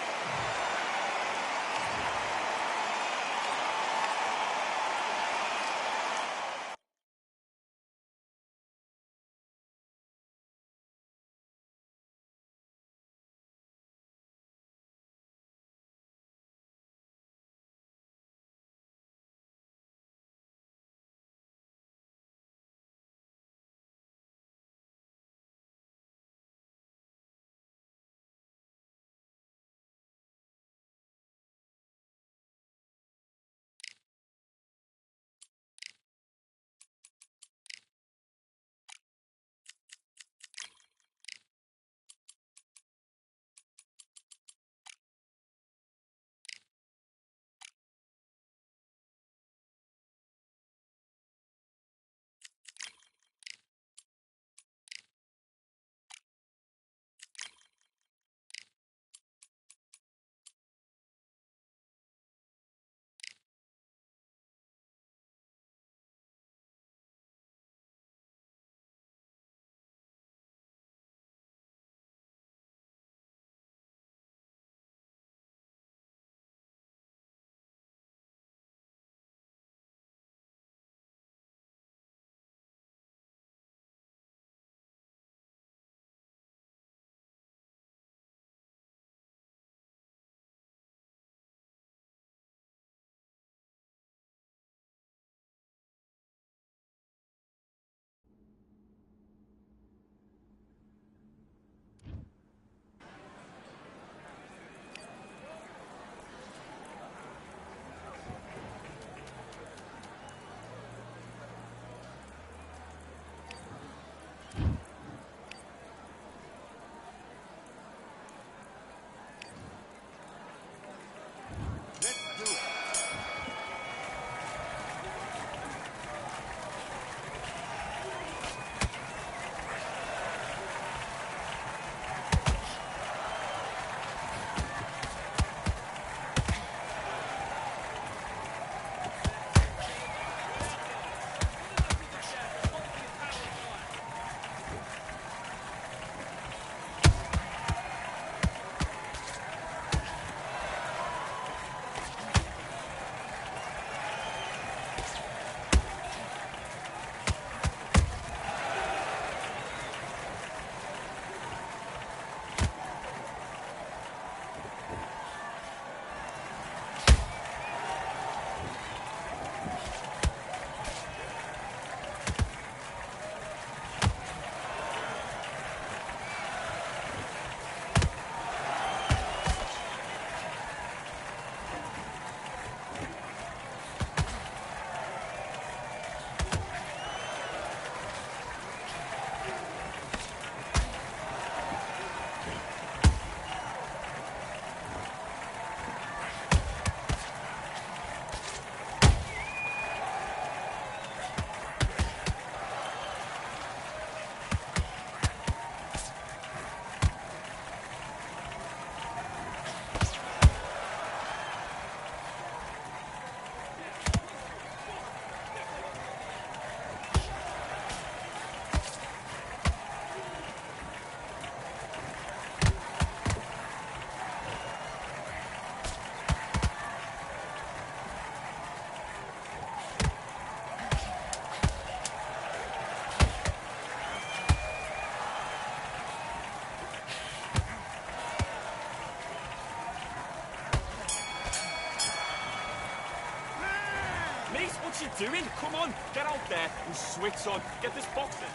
Mate, what's you doing? Come on, get out there and switch on. Get this boxing.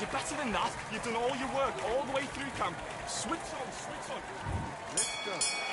You're better than that. You've done all your work all the way through camp. Switch on, switch on. Let's go.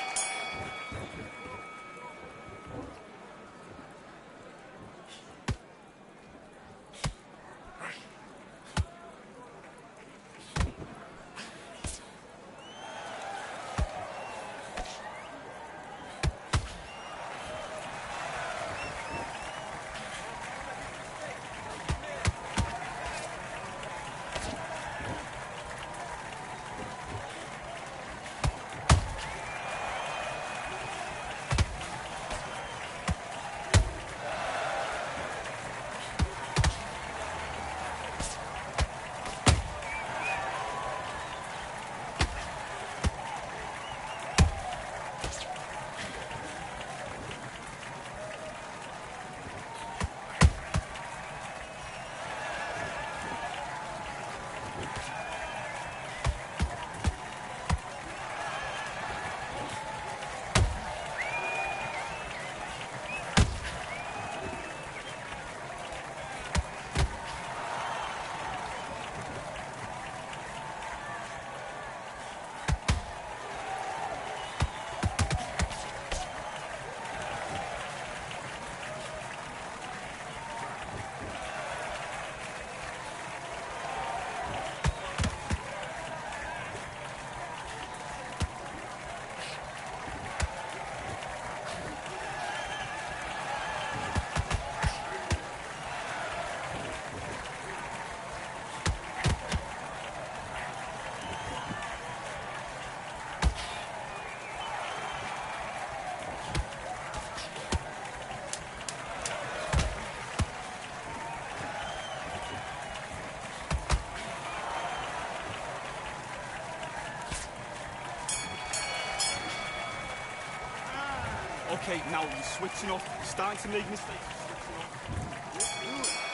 Okay, now you're switching off. You're starting to make mistakes. Switching off. Let's do it.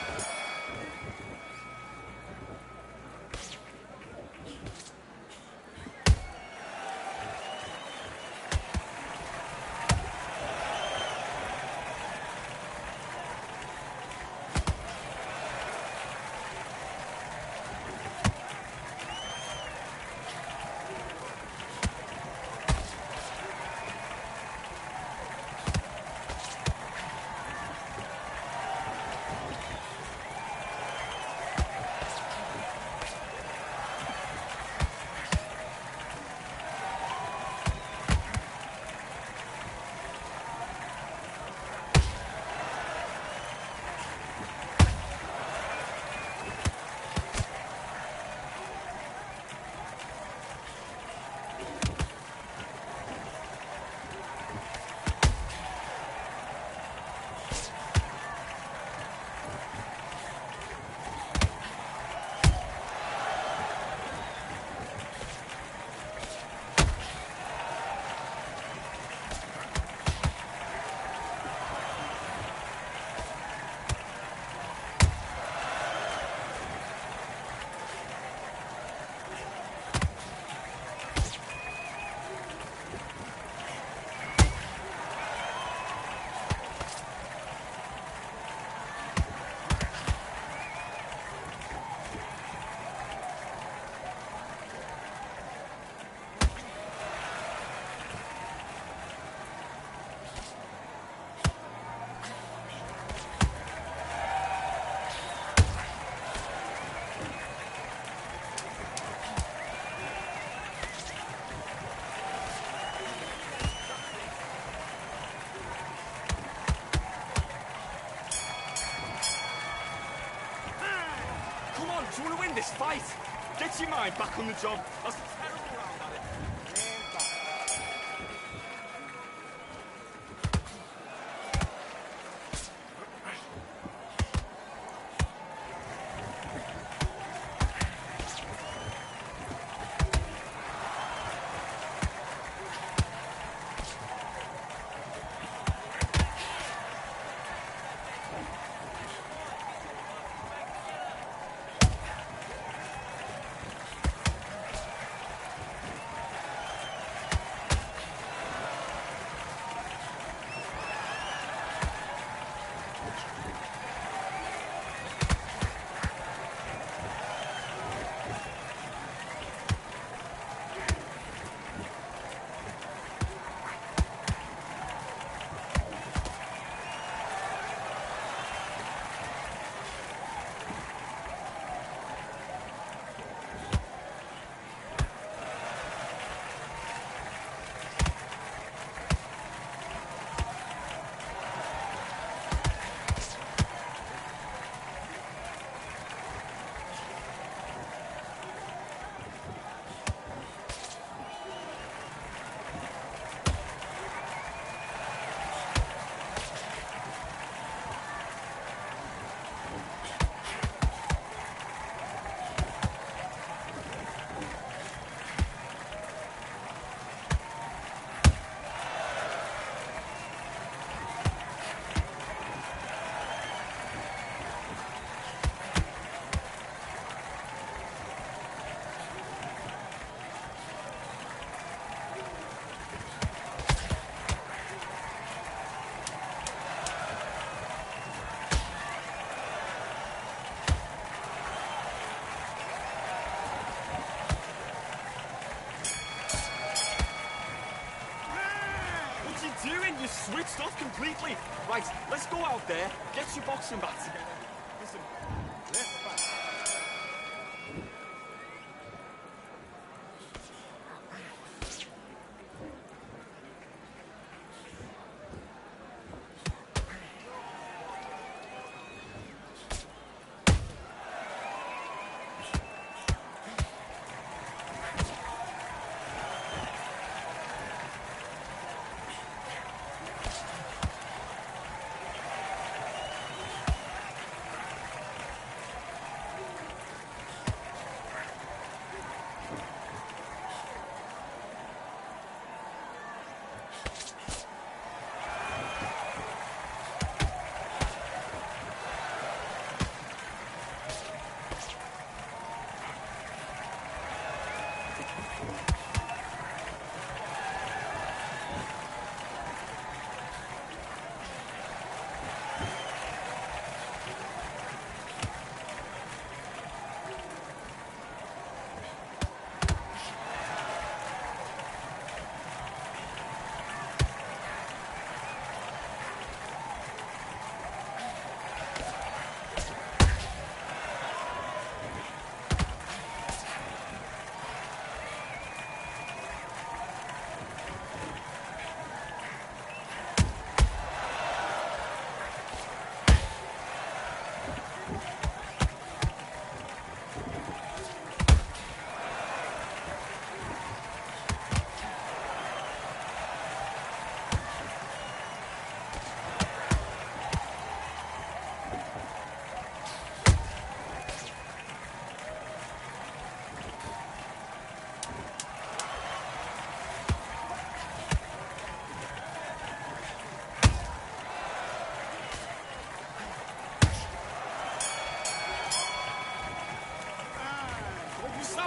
this fight. Get your mind back on the job. That's a terrible round at it. And back. You switched off completely. Right, let's go out there, get your boxing back together. Listen, let's fight.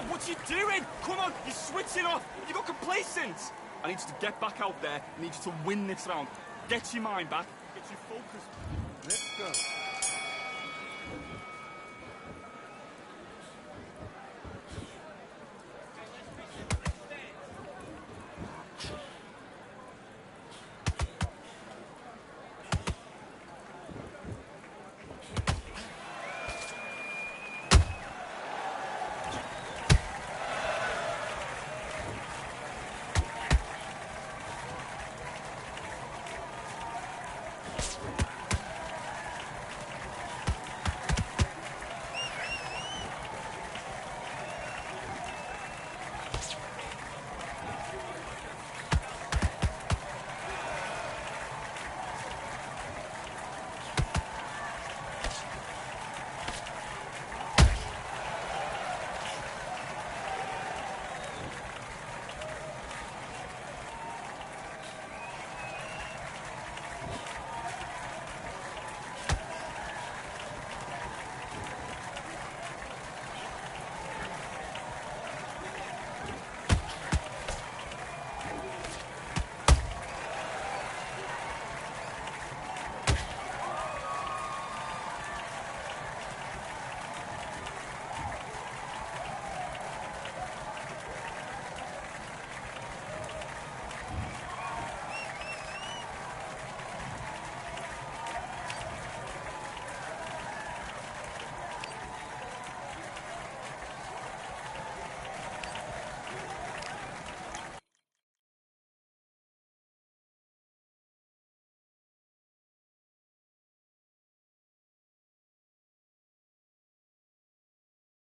What you doing? Come on, you're switching off. You got complacent. I need you to get back out there. I need you to win this round. Get your mind back. Get your focus. Let's go.